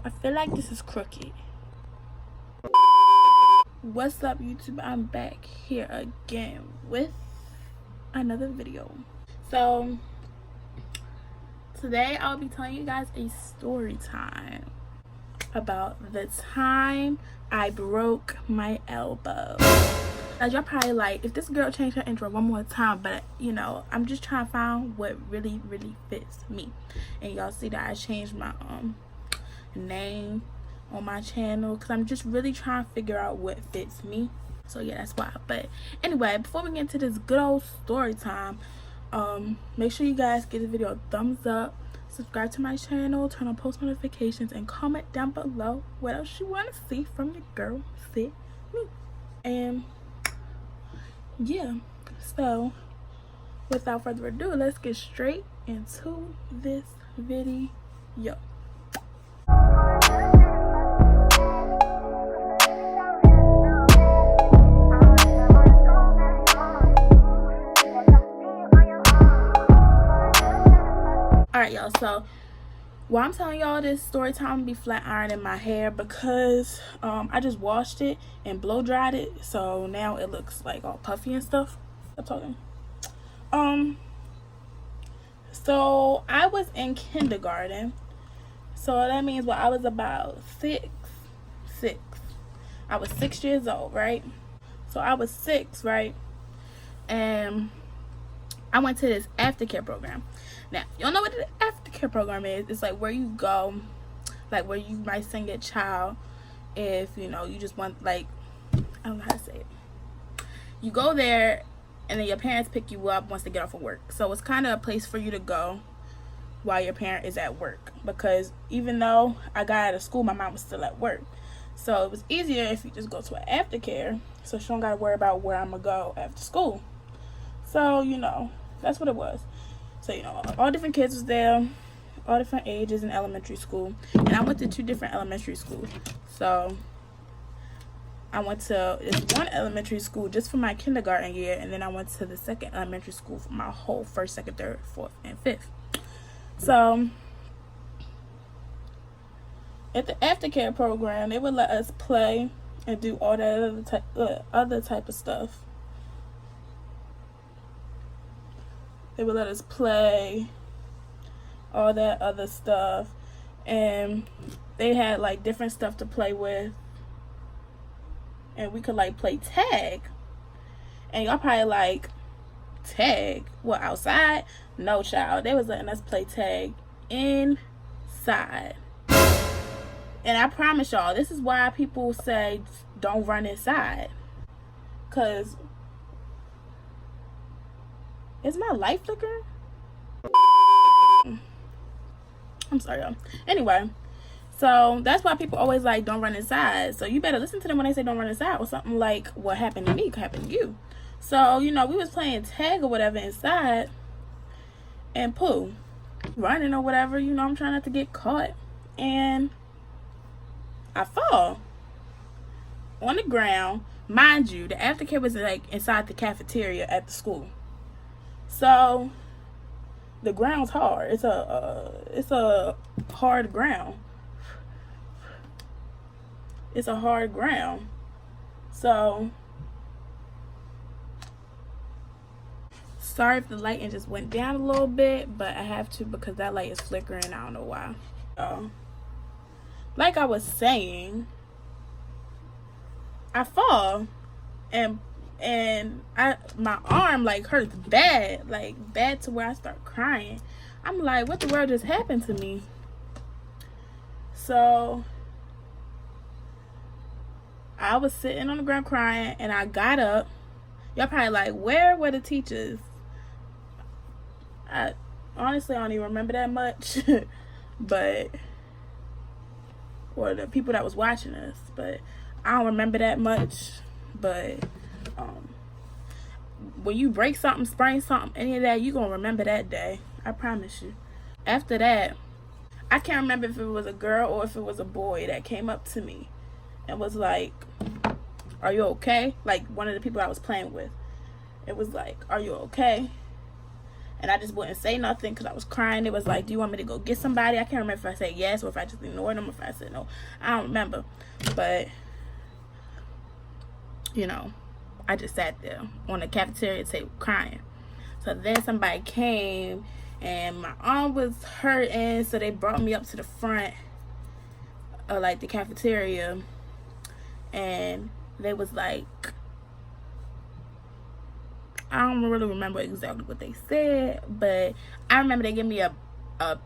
I feel like this is crooked. What's up, YouTube? I'm back here again with another video. So today I'll be telling you guys a story time about the time I broke my elbow. As y'all probably like, if this girl changed her intro one more time, but you know, I'm just trying to find what really fits me. And y'all see that I changed my name on my channel because I'm just really trying to figure out what fits me. So yeah, that's why. But anyway, before we get into this good old story time, make sure you guys give the video a thumbs up, subscribe to my channel, turn on post notifications, and comment down below what else you want to see from your girl Fit Me. And yeah, so without further ado, let's get straight into this video. Alright, y'all, so while I'm telling y'all this story time, I'm gonna be flat ironing my hair because I just washed it and blow dried it, so now it looks like all puffy and stuff. Stop talking. So I was in kindergarten, so that means I was about six. I was 6 years old, right? So I was 6, right? And I went to this aftercare program. Now, y'all know what the aftercare program is. It's like where you go, like where you might send your child if, you know, you just want, like, I don't know how to say it. You go there and then your parents pick you up once they get off of work. So it's kind of a place for you to go while your parent is at work. Because even though I got out of school, my mom was still at work. So it was easier if you just go to an aftercare, so she don't got to worry about where I'm going to go after school. So, you know, that's what it was. So, you know, all different kids was there, all different ages in elementary school. And I went to 2 different elementary schools. So I went to this one elementary school just for my kindergarten year, and then I went to the second elementary school for my whole 1st, 2nd, 3rd, 4th, and 5th. So at the aftercare program, they would let us play and do all that other type of stuff. They would let us play all that other stuff, and they had like different stuff to play with, and we could like play tag. And y'all probably like, tag? What, outside? No, child, they was letting us play tag inside. And I promise y'all, this is why people say don't run inside, cause is my light flickering? I'm sorry, y'all. Anyway, so that's why people always like don't run inside. So you better listen to them when they say don't run inside, or something like what happened to me could happen to you. So, you know, we was playing tag or whatever inside, and poo, running or whatever, you know, I'm trying not to get caught, and I fall on the ground. Mind you, the aftercare was like inside the cafeteria at the school. So the ground's hard. It's a hard ground. It's a hard ground. So sorry if the lighting just went down a little bit, but I have to because that light is flickering. I don't know why. Like I was saying, I fall and my arm like hurts bad, like bad to where I start crying. I'm like, what the world just happened to me? So I was sitting on the ground crying, and I got up. Y'all probably like, where were the teachers? I honestly don't even remember that much. But or the people that was watching us, but I don't remember that much. But when you break something, sprain something, any of that, you gonna remember that day, I promise you. After that, I can't remember if it was a girl or if it was a boy that came up to me and was like, are you okay? Like one of the people I was playing with, it was like, are you okay? And I just wouldn't say nothing because I was crying. It was like, do you want me to go get somebody? I can't remember if I said yes or if I just ignored them, or if I said no. I don't remember. But, you know, I just sat there on the cafeteria table crying. So then somebody came and my arm was hurting, so they brought me up to the front of like the cafeteria, and they was like, I don't really remember exactly what they said, but I remember they gave me a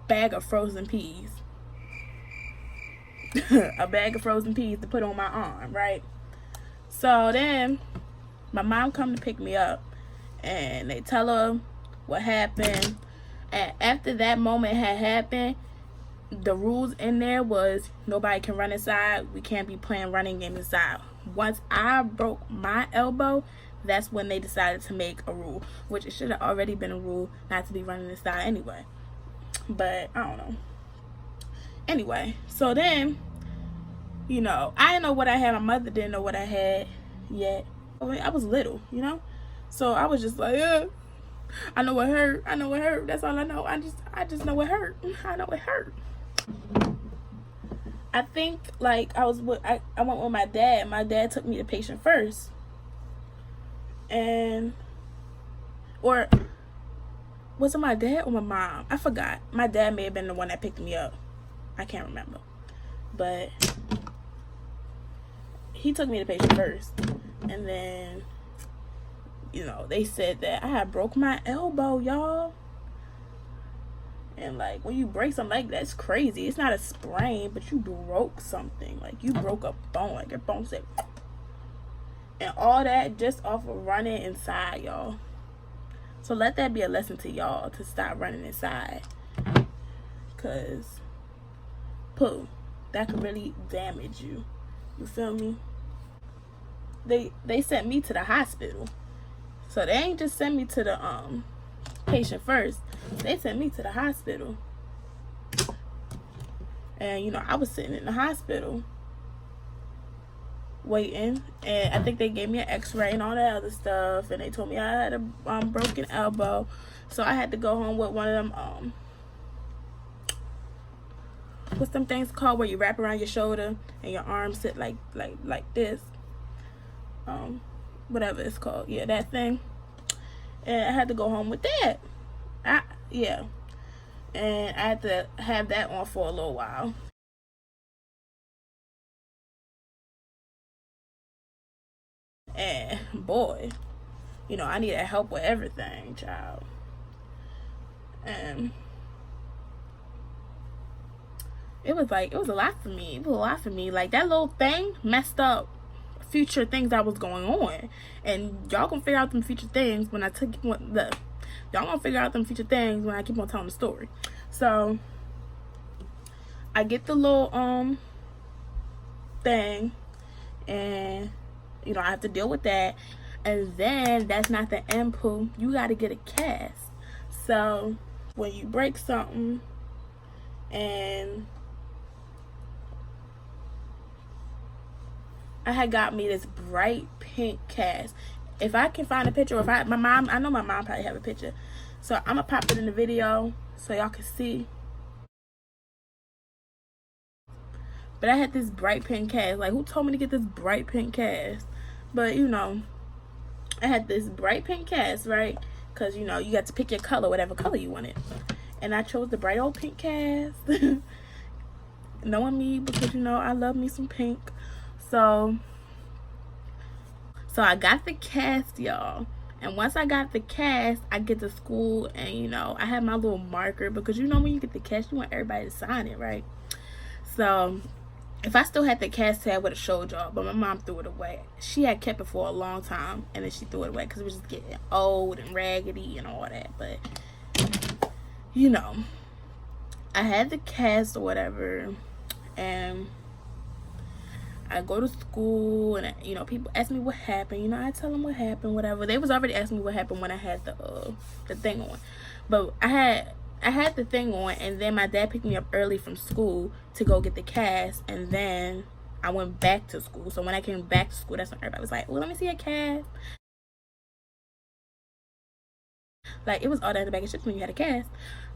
bag of frozen peas. A bag of frozen peas to put on my arm, right? So then my mom come to pick me up, and they tell her what happened. And after that moment had happened, the rules in there was nobody can run inside. We can't be playing running games inside. Once I broke my elbow, that's when they decided to make a rule, which it should have already been a rule not to be running inside anyway. But I don't know. Anyway, so then, you know, I didn't know what I had. My mother didn't know what I had yet. I mean, I was little, you know, so I was just like, I know it hurt. I know it hurt. That's all I know. I just know it hurt. I know it hurt. I think like I went with my dad. My dad took me to patient first. And, or was it my dad or my mom? I forgot. My dad may have been the one that picked me up. I can't remember. But he took me to patient first. And then, you know, they said that I had broke my elbow, y'all. And like, when you break something like that, it's crazy. It's not a sprain, but you broke something. Like, you broke a bone. Like, your bone said... And all that just off of running inside, y'all. So let that be a lesson to y'all to stop running inside. Because, pooh, that could really damage you. You feel me? They sent me to the hospital. So they ain't just sent me to the patient first. They sent me to the hospital. And, you know, I was sitting in the hospital waiting, and I think they gave me an x-ray and all that other stuff, and they told me I had a broken elbow, so I had to go home with one of them what's them things called where you wrap around your shoulder and your arm sit like this, whatever it's called, yeah, that thing. And I had to go home with that. Yeah, and I had to have that on for a little while. And boy, you know, I needed help with everything, child. And it was a lot for me. It was a lot for me. Like, that little thing messed up future things that was going on. And y'all gonna figure out them future things when I y'all gonna figure out them future things when I keep on telling the story. So I get the little thing, and you know, I have to deal with that. And then that's not the end, poo. You got to get a cast. So when you break something, and I had got me this bright pink cast. If I can find a picture, or if I know my mom probably have a picture. So I'm gonna pop it in the video so y'all can see. But I had this bright pink cast. Like, who told me to get this bright pink cast? But, you know, I had this bright pink cast, right? Because, you know, you got to pick your color, whatever color you wanted. And I chose the bright old pink cast. Knowing me, because, you know, I love me some pink. So I got the cast, y'all. And once I got the cast, I get to school, and, you know, I have my little marker. Because, you know, when you get the cast, you want everybody to sign it, right? So if I still had the cast, I would have showed y'all, but my mom threw it away. She had kept it for a long time, and then she threw it away because it was just getting old and raggedy and all that. But, you know, I had the cast or whatever, and I go to school, and, you know, people ask me what happened. You know, I tell them what happened, whatever. They was already asking me what happened when I had the thing on. But I had the thing on, and then my dad picked me up early from school to go get the cast, and then I went back to school. So when I came back to school, that's when everybody was like, well, let me see a cast. Like, it was all that in the bag of chips when you had a cast.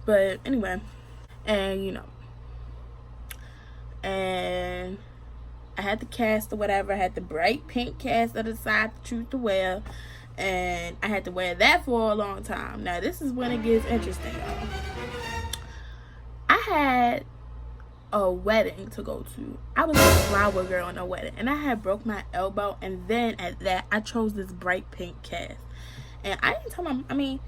But anyway, and you know, and I had the cast or whatever. I had the bright pink cast at the side to choose to wear, and I had to wear that for a long time. Now this is when it gets interesting, y'all. I had a wedding to go to. I was a flower girl in a wedding, and I had broke my elbow, and then at that I chose this bright pink cast. And I didn't tell my, I mean,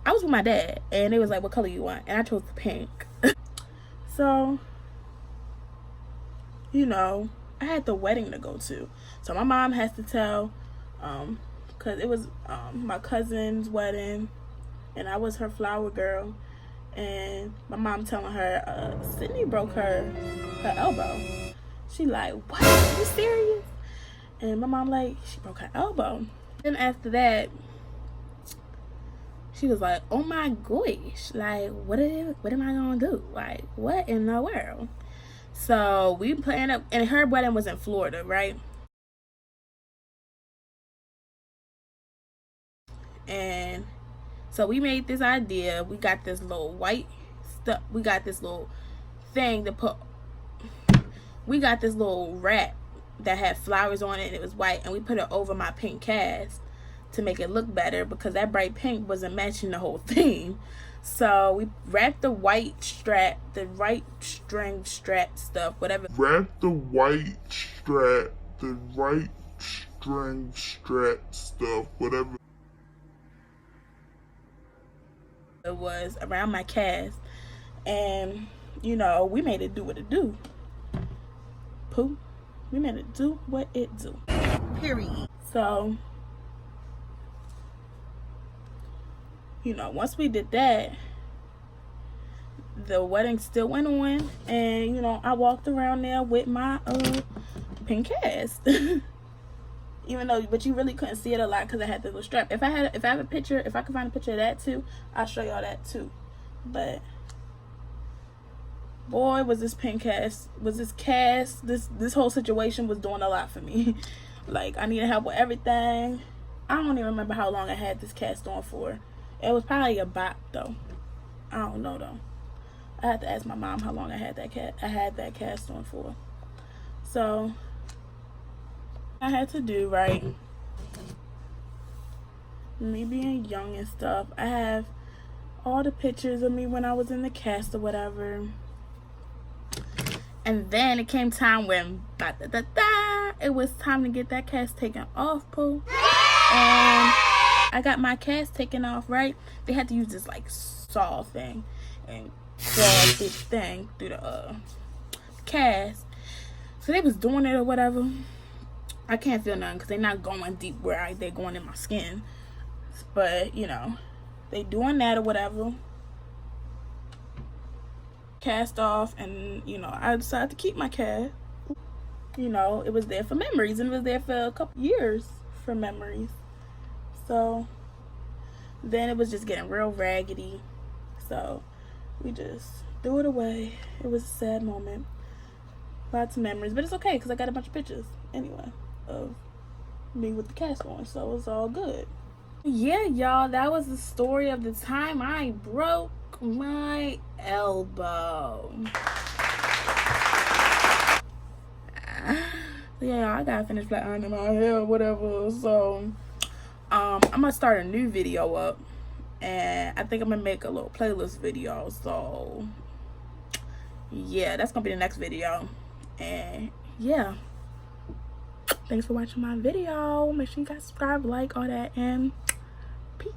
I was with my dad, and it was like, what color you want? And I chose the pink. So, you know, I had the wedding to go to. So my mom has to tell, because it was my cousin's wedding, and I was her flower girl. And my mom telling her, Sydney broke her elbow. She like, what? Are you serious? And my mom like, she broke her elbow. Then after that, she was like, oh my gosh, like, what am I gonna do? Like, what in the world? So we planned up, and her wedding was in Florida, right? And so we made this idea. We got this little white stuff. We got this little thing to put. We got this little wrap that had flowers on it, and it was white. And we put it over my pink cast to make it look better, because that bright pink wasn't matching the whole theme. So we wrapped the white strap, the white string strap stuff, whatever. Wrap the white strap, the white string strap stuff, whatever it was, around my cast. And you know, we made it do what it do. Pooh, we made it do what it do, period. So, you know, once we did that, the wedding still went on, and you know, I walked around there with my pink cast. Even though, but you really couldn't see it a lot because I had the little strap. If I have a picture, if I could find a picture of that too, I'll show y'all that too. But boy, was this pink cast, this whole situation was doing a lot for me. Like, I needed help with everything. I don't even remember how long I had this cast on for. It was probably a bot though. I don't know though. I had to ask my mom how long I had that cast on for. So I had to do, right, me being young and stuff. I have all the pictures of me when I was in the cast or whatever. And then it came time when it was time to get that cast taken off, Pooh. And I got my cast taken off, right? They had to use this like saw thing and saw this thing through the cast. So they was doing it or whatever. I can't feel nothing because they're not going deep where they're going in my skin. But, you know, they doing that or whatever. Cast off, and, you know, I decided to keep my cast. You know, it was there for memories, and it was there for a couple years for memories. So, then it was just getting real raggedy. So, we just threw it away. It was a sad moment. Lots of memories, but it's okay because I got a bunch of pictures anyway of me with the cast on, so it's all good. Yeah, y'all, that was the story of the time I broke my elbow. Yeah, I gotta finish flat ironing my hair, whatever. So I'm gonna start a new video up, and I think I'm gonna make a little playlist video. So yeah, that's gonna be the next video. And yeah, thanks for watching my video. Make sure you guys subscribe, like, all that, and peace.